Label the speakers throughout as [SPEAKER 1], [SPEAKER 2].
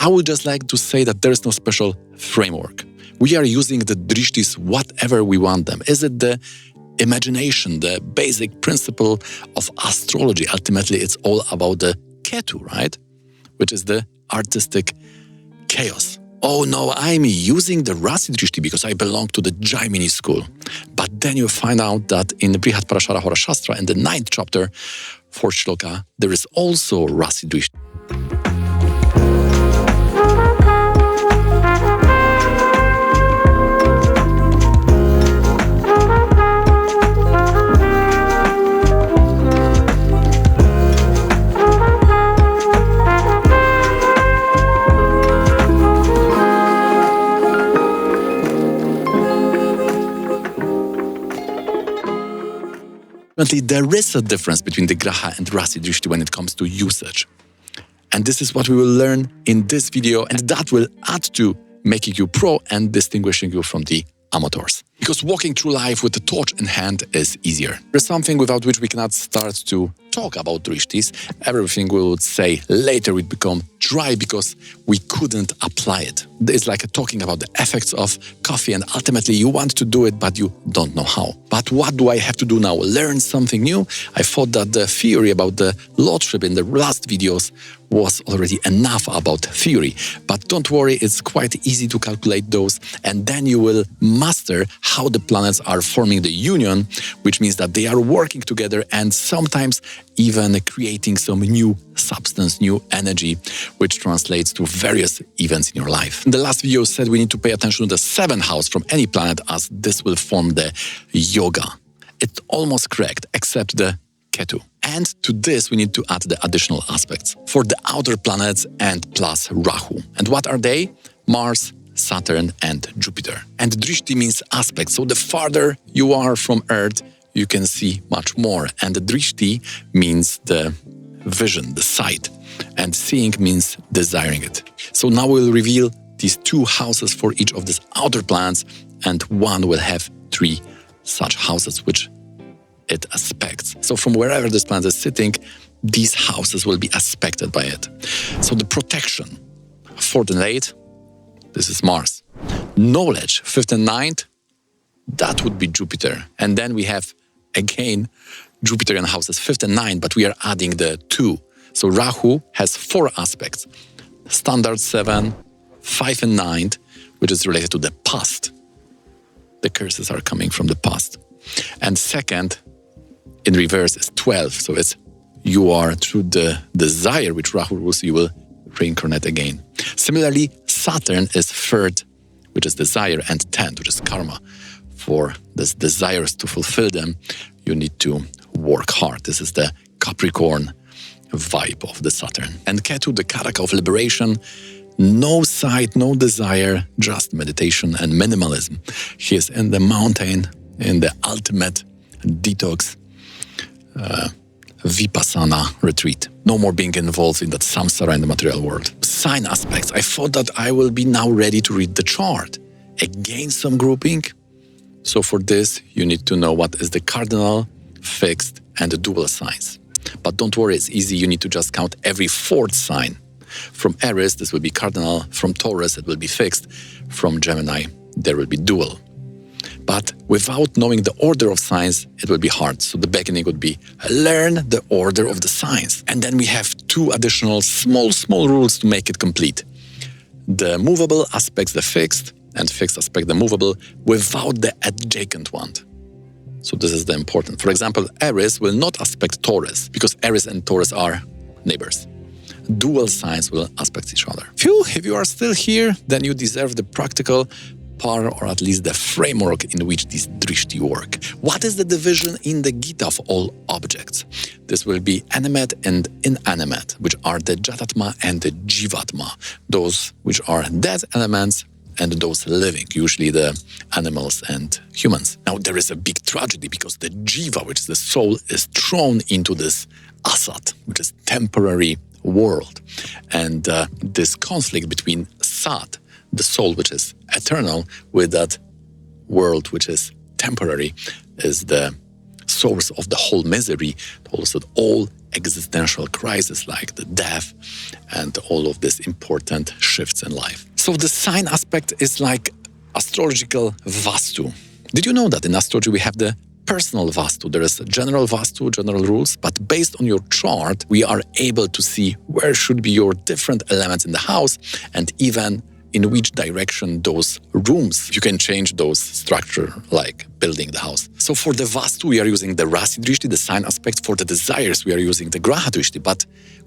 [SPEAKER 1] I would just like to say that there is no special framework. We are using the drishtis whatever we want them. Is it the imagination, the basic principle of astrology? Ultimately, it's all about the Ketu, right? Which is the artistic chaos. Oh no, I'm using the Rasi Drishti because I belong to the Jaimini school. But then you find out that in the Brihat Parashara Horashastra, in the 9th chapter, 4th shloka, there is also Rasi Drishti. There is a difference between the Graha and Rasi Drishti when it comes to usage. And this is what we will learn in this video, and that will add to making you pro and distinguishing you from the amateurs. Because walking through life with a torch in hand is easier. There's something without which we cannot start to talk about drishtis. Everything we would say later would become dry because we couldn't apply it. It's like talking about the effects of coffee, and ultimately you want to do it, but you don't know how. But what do I have to do now? Learn something new? I thought that the theory about the lordship in the last videos was already enough about theory. But don't worry, it's quite easy to calculate those, and then you will master how the planets are forming the union, which means that they are working together and sometimes even creating some new substance, new energy, which translates to various events in your life. In the last video said we need to pay attention to the 7th house from any planet, as this will form the yoga. It's almost correct, except the Ketu. And to this we need to add the additional aspects for the outer planets and plus Rahu. And what are they? Mars, Saturn and Jupiter. And drishti means aspect, so the farther you are from Earth, you can see much more. And the drishti means the vision, the sight, and seeing means desiring it. So now we'll reveal these 2 houses for each of these outer planets, and one will have 3 such houses which it aspects. So from wherever this planet is sitting, these houses will be aspected by it. So the protection, 4th and 8th, this is Mars. Knowledge, 5th and 9th, that would be Jupiter. And then we have, again, Jupiter in houses 5th and 9th, but we are adding the 2. So Rahu has 4 aspects. Standard 7, 5 and 9th, which is related to the past. The curses are coming from the past. And second, in reverse, is 12. So it's you are through the desire which Rahu rules, you will reincarnate again. Similarly, Saturn is 3rd, which is desire, and 10th, which is karma. For these desires to fulfill them, you need to work hard. This is the Capricorn vibe of the Saturn. And Ketu, the karaka of liberation, no sight, no desire, just meditation and minimalism. He is in the mountain, in the ultimate detox, vipassana retreat. No more being involved in that samsara in the material world. Sign aspects. I thought that I will be now ready to read the chart. Again, some grouping. So for this, you need to know what is the cardinal, fixed, and the dual signs. But don't worry, it's easy. You need to just count every 4th sign. From Aries, this will be cardinal. From Taurus, it will be fixed. From Gemini, there will be dual. But without knowing the order of signs, it will be hard. So the beginning would be learn the order of the signs. And then we have 2 additional small rules to make it complete. The movable aspects the fixed, and fixed aspect the movable, without the adjacent one. So this is the important. For example, Aries will not aspect Taurus, because Aries and Taurus are neighbors. Dual signs will aspect each other. Phew, if you are still here, then you deserve the practical part, or at least the framework in which these drishti work. What is the division in the Gita of all objects? This will be animate and inanimate, which are the jatatma and the jivatma, those which are dead elements and those living, usually the animals and humans. Now there is a big tragedy because the jiva, which is the soul, is thrown into this asat, which is temporary world. And this conflict between sat, the soul which is eternal, with that world which is temporary, is the source of the whole misery, also all existential crisis like the death and all of these important shifts in life. So the sign aspect is like astrological Vastu. Did you know that in astrology we have the personal Vastu? There is a general Vastu, general rules, but based on your chart, we are able to see where should be your different elements in the house and even in which direction those rooms, you can change those structure like building the house. So for the Vastu, we are using the Rasi Drishti, the sign aspect. For the desires, we are using the Graha Drishti, but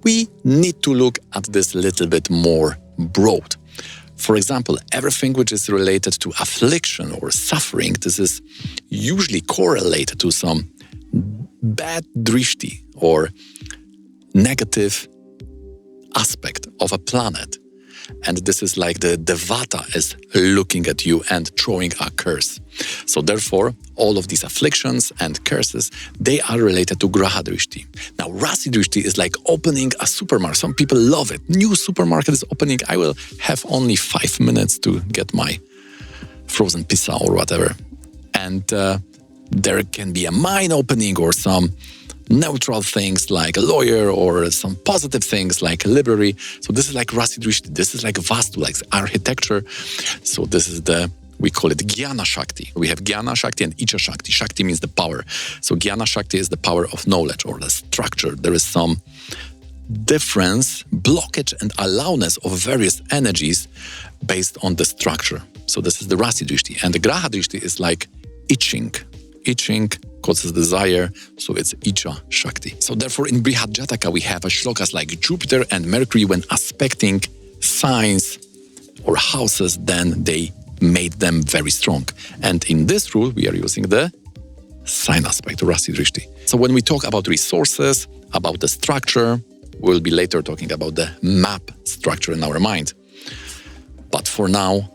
[SPEAKER 1] we need to look at this a little bit more broad. For example, everything which is related to affliction or suffering, this is usually correlated to some bad drishti or negative aspect of a planet. And this is like the Devata is looking at you and throwing a curse. So therefore, all of these afflictions and curses, they are related to Graha Drishti. Now, Rasi Drishti is like opening a supermarket. Some people love it. New supermarket is opening. I will have only 5 minutes to get my frozen pizza or whatever. And there can be a mine opening or some neutral things like a lawyer or some positive things like a library. So this is like Rasi Drishti. This is like Vastu, like architecture. So this is we call it Jnana Shakti. We have Jnana Shakti and Icha Shakti. Shakti means the power. So Jnana Shakti is the power of knowledge or the structure. There is some difference, blockage and allowness of various energies based on the structure. So this is the Rasi Drishti. And the Graha Drishti is like itching. Itching causes desire, so it's Icha Shakti. So therefore in Brihad Jataka we have a shlokas like Jupiter and Mercury when aspecting signs or houses, then they made them very strong. And in this rule we are using the sign aspect, Rasi Drishti. So when we talk about resources, about the structure, we'll be later talking about the map structure in our mind. But for now,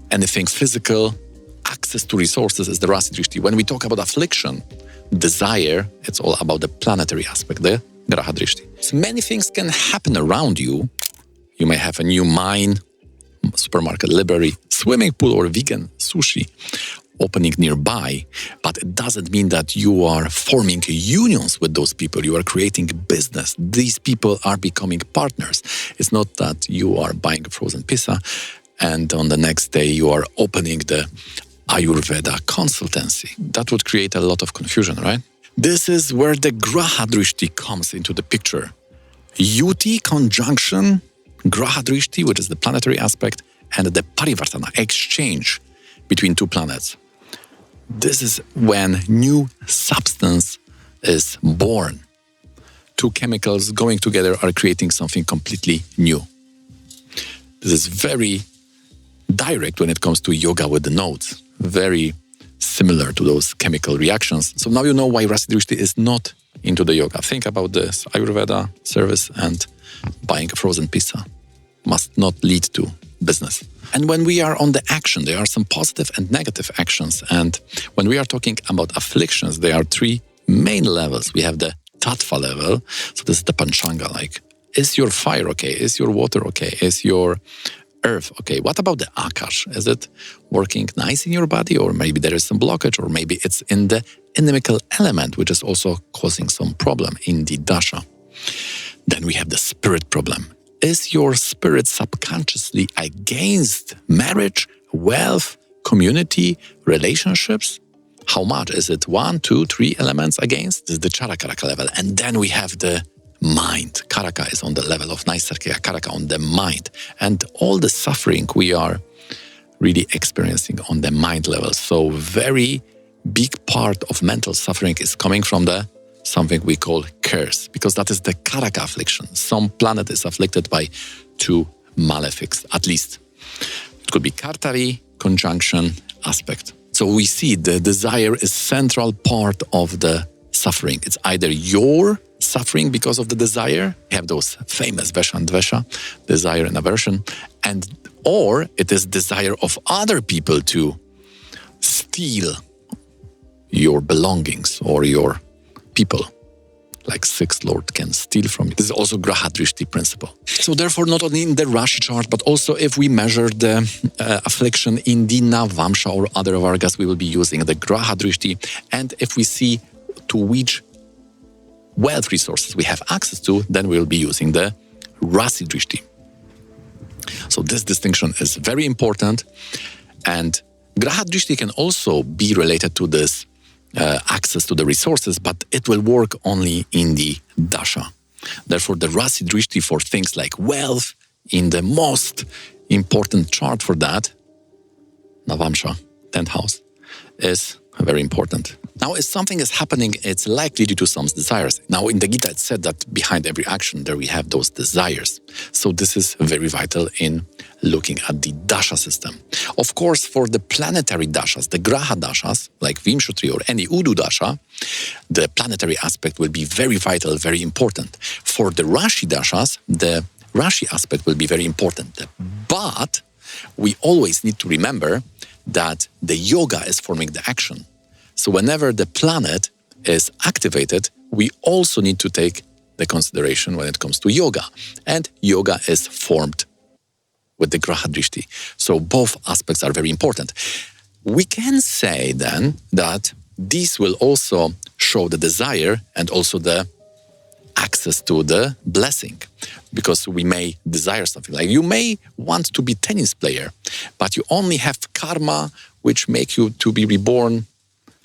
[SPEAKER 1] anything physical, access to resources is the Rasi Drishti. When we talk about affliction, desire, it's all about the planetary aspect, the Graha Drishti. So many things can happen around you. You may have a new mine, supermarket, library, swimming pool or vegan sushi opening nearby, but it doesn't mean that you are forming unions with those people. You are creating business. These people are becoming partners. It's not that you are buying a frozen pizza and on the next day you are opening the Ayurveda consultancy. That would create a lot of confusion, right? This is where the Graha Drishti comes into the picture. Yuti conjunction, Graha Drishti, which is the planetary aspect, and the Parivartana, exchange between two planets. This is when new substance is born. Two chemicals going together are creating something completely new. This is very direct when it comes to yoga with the nodes. Very similar to those chemical reactions. So now you know why Rasi Drishti is not into the yoga. Think about this. Ayurveda service and buying a frozen pizza must not lead to business. And when we are on the action, there are some positive and negative actions. And when we are talking about afflictions, there are three main levels. We have the Tattva level. So this is the Panchanga, like, is your fire okay? Is your water okay? Is your earth okay? What about the Akash? Is it working nice in your body? Or maybe there is some blockage, or maybe it's in the inimical element, which is also causing some problem in the dasha. Then we have the spirit problem. Is your spirit subconsciously against marriage, wealth, community, relationships? How much? Is it 1, 2, 3 elements against? This is the Charakaraka level. And then we have the mind. Karaka is on the level of Naisargika, Karaka on the mind. And all the suffering we are really experiencing on the mind level. So very big part of mental suffering is coming from the something we call curse, because that is the Karaka affliction. Some planet is afflicted by 2 malefics, at least. It could be Kartari, conjunction, aspect. So we see the desire is central part of the suffering. It's either your suffering because of the desire, we have those famous Vesha and Dvesha, desire and aversion, or it is desire of other people to steal your belongings or your people, like Sixth Lord can steal from you. This is also Graha Drishti principle. So therefore, not only in the Rashi chart, but also if we measure the affliction in the Navamsha or other Vargas, we will be using the Graha Drishti. And if we see to which wealth resources we have access to, then we'll be using the Rasi Drishti. So this distinction is very important, and Graha Drishti can also be related to this access to the resources, but it will work only in the dasha. Therefore, the Rasi Drishti for things like wealth, in the most important chart for that, Navamsha, 10th house, is very important. Now, if something is happening, it's likely due to some desires. Now, in the Gita, it's said that behind every action, there we have those desires. So this is very vital in looking at the dasha system. Of course, for the planetary dashas, the Graha dashas, like Vimshutri or any Udu dasha, the planetary aspect will be very vital, very important. For the Rashi dashas, the Rashi aspect will be very important. But we always need to remember that the yoga is forming the action. So whenever the planet is activated, we also need to take the consideration when it comes to yoga. And yoga is formed with the Graha Drishti. So both aspects are very important. We can say then that these will also show the desire and also the access to the blessing, because we may desire something. Like you may want to be tennis player, but you only have karma which make you to be reborn,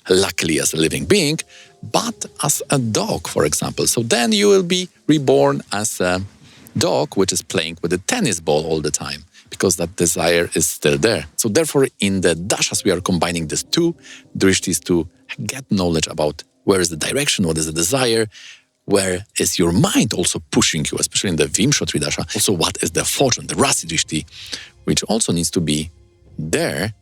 [SPEAKER 1] luckily as a living being, but as a dog, for example. So then you will be reborn as a dog which is playing with a tennis ball all the time, because that desire is still there. So therefore, in the dashas, we are combining these two drishtis to get knowledge about where is the direction, what is the desire, where is your mind also pushing you, especially in the Vimshotri dasha. Also, what is the fortune, the Rasi Drishti, which also needs to be there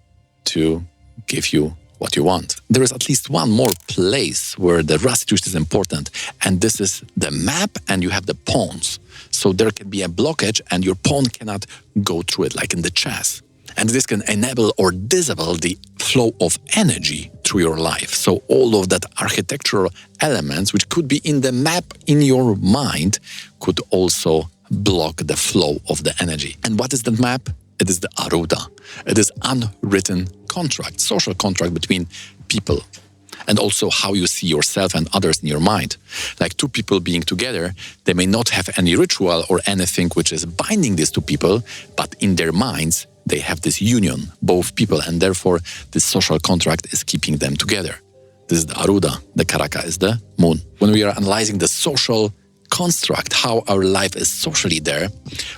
[SPEAKER 1] to give you what you want. There is at least one more place where the Rasi Drishti is important, and this is the map, and you have the pawns. So there can be a blockage, and your pawn cannot go through it, like in the chess. And this can enable or disable the flow of energy through your life. So all of that architectural elements, which could be in the map in your mind, could also block the flow of the energy. And what is the map? It is the Arudha. It is unwritten contract, social contract between people. And also how you see yourself and others in your mind. Like two people being together, they may not have any ritual or anything which is binding these two people, but in their minds, they have this union, both people, and therefore this social contract is keeping them together. This is the Arudha, the Karaka is the moon. When we are analyzing the social construct, how our life is socially there,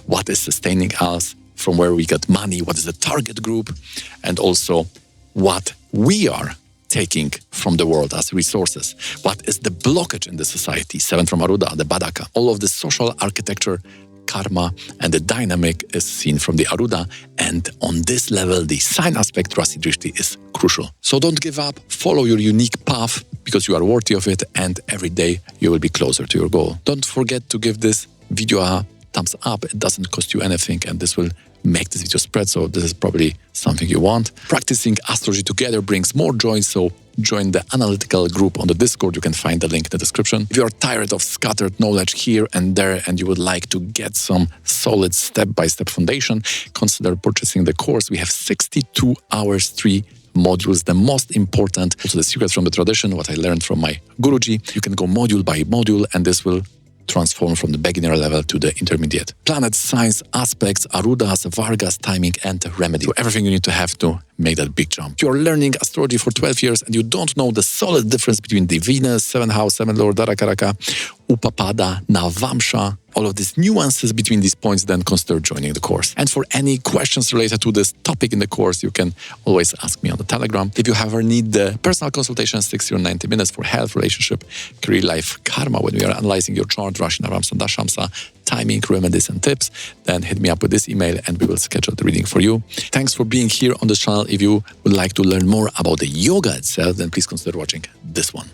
[SPEAKER 1] what is sustaining us, from where we get money, what is the target group, and also what we are taking from the world as resources. What is the blockage in the society? 7 from Arudha, the Badaka. All of the social architecture, karma, and the dynamic is seen from the Arudha, and on this level, the sign aspect, Rasi Drishti, is crucial. So don't give up, follow your unique path, because you are worthy of it, and every day you will be closer to your goal. Don't forget to give this video a thumbs up. It doesn't cost you anything, and this will make this video spread, so this is probably something you want. Practicing astrology together brings more joy, so join the analytical group on the Discord. You can find the link in the description. If you are tired of scattered knowledge here and there and you would like to get some solid step-by-step foundation, consider purchasing the course. We have 62 hours, 3 modules, the most important, also the secrets from the tradition, what I learned from my Guruji. You can go module by module, and this will transform from the beginner level to the intermediate. Planets, signs, aspects, Arudhas, Vargas, timing, and remedy. So everything you need to have to make that big jump. If you're learning astrology for 12 years and you don't know the solid difference between the Venus, 7th house, 7th lord, Darakaraka, Upapada, Navamsha, all of these nuances between these points, then consider joining the course. And for any questions related to this topic in the course, you can always ask me on the Telegram. If you ever need the personal consultation, 60 or 90 minutes for health, relationship, career, life, karma, when we are analyzing your chart, Rashi, Naramsa, Dashamsa, timing, remedies, and tips, then hit me up with this email and we will schedule the reading for you. Thanks for being here on the channel. If you would like to learn more about the yoga itself, then please consider watching this one.